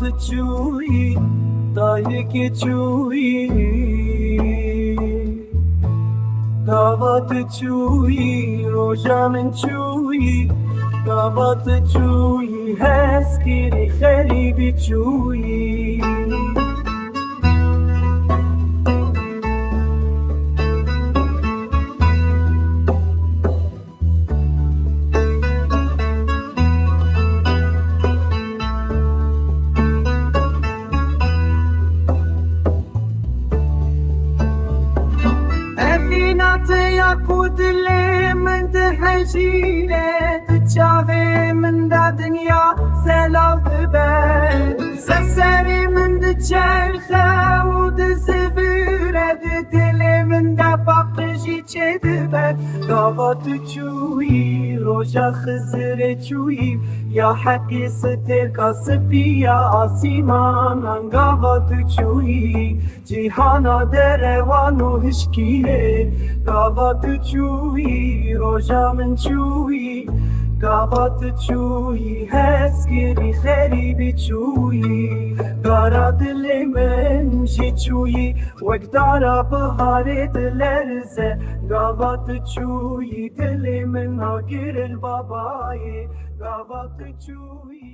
Gavat çuyi Dayıki çuyi Gavat çuyi Rojanın çuyi Gavat çuyi Heskiri kheribi çuyi ياخد لي من تحجيلة تشافي من دا دنيا سلام ببال سسري من تشيخة وتسفيرة تتلي من دا باقجي تشدبال Gavat çuyi Roja khızre çuyi Ya haqqi ster kasbi ya asiman Gavat çuyi Cihana derevanu hişkiye Gavat çuyi Roja min çuyi Gavat çuyi Heskiri kheribi çuyi Gara dili men ji çuyi Vekdara bahare dilerze Gavat çuyi dili men agir el babaye Gavat çuyi